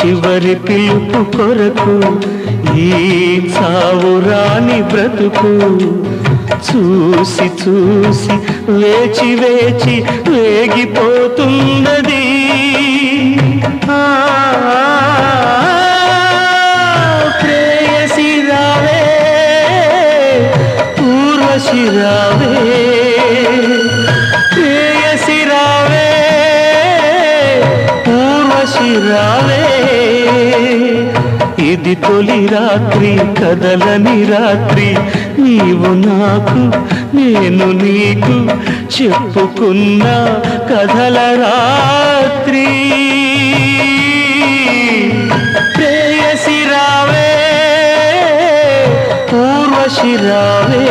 చివరి పిలుపు కొరకు ఈ చావురాని బ్రతుకు చూసి చూసి వేచి వేచి వేగిపోతున్నది ప్రేయసి రావే ఊర్వశి రావే ప్రేయసి రావే ఊర్వశి రావే ఇది తొలి రాత్రి కదలని రాత్రి నీవు నాకు నేను నీకు చెప్పుకున్న కథల రాత్రి ప్రేయసి రావే ఊర్వశి రావే